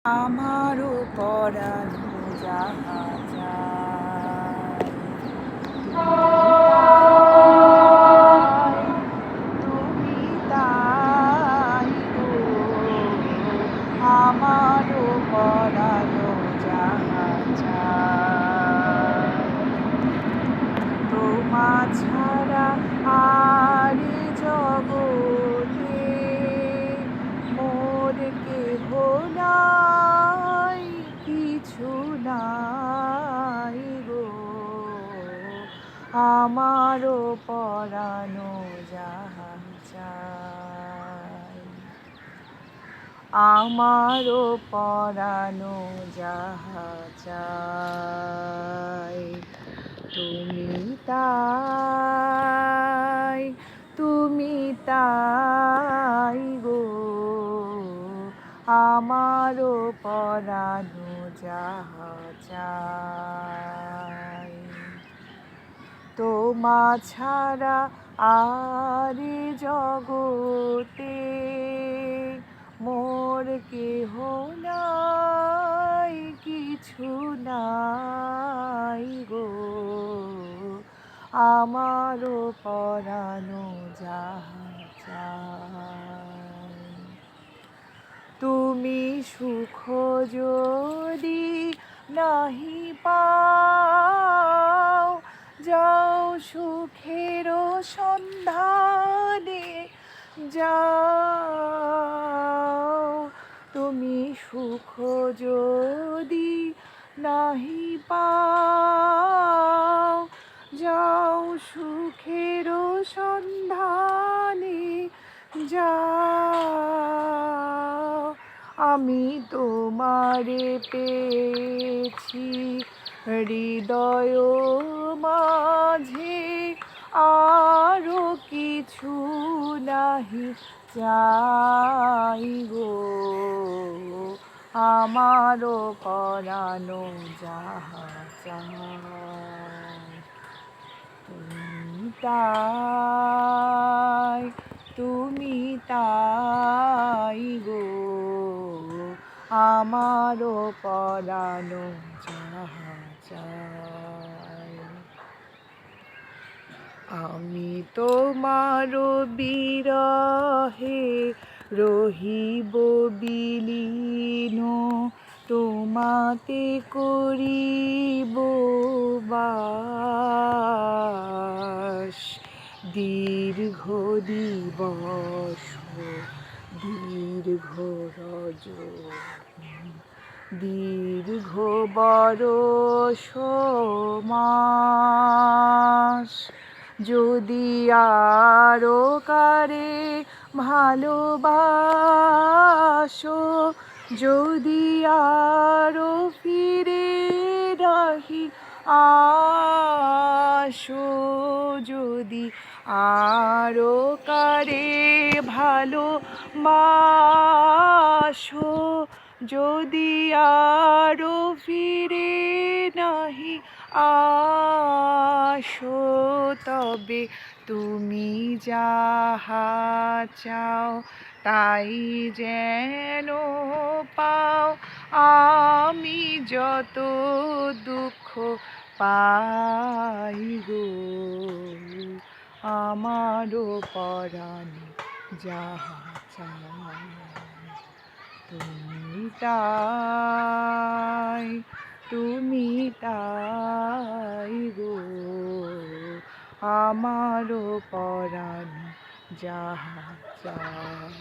আমারও পরানো যাহা চায়, তুমি তাই গো। আমারও পরানো যাহা চায়, তোমা ছাড়া আর জগতে মোর কেহ নাই, কিছু নাই গো। আমারও পরানো যাহা চায়, আমারও পরানো যাহা চায়, তুমি তাই, তুমি তাই গো। আমারও পরানো যাহা চায়, তোমা ছাড়া আর জগতে মোর কেহ নাই, কিছু নাই গো। আমারও পরানো যাহা চায়, তুমি সুখ যদি নাহি পাও, যাও সুখের সন্ধানে যাও। তুমি সুখ যদি নাহি পাও, যাও সুখের সন্ধানে যাও। আমি তোমারে পেয়েছি হৃদয় মাঝে, আরো কিছু নাহি চাই গো। আমারও পরানো যাহা চায়, তুমি তাই, তুমি তাই গো। আমারও পরানো যাহা চায়, আমি তোমার বিরহে রহিব বিলীন, তোমাতে করিব বাস। দীর্ঘ দিবস দীর্ঘ রজনী, দীর্ঘ বরষ মাস, যদি আরো কারে ভালোবাসো, যদি আরো ফিরে নাহি আসো, যদি আরো কারে ভালোবাসো, যদি আরো ফিরে নাহি আসো, তবে তুমি যাহা চাও তাই যেন পাও। আমি যত দুঃখ পাই গো, আমারও পরানো যাহা চায়, তুমি তাই, তুমি তাই গো। আমারও পরানো যাহা চায়।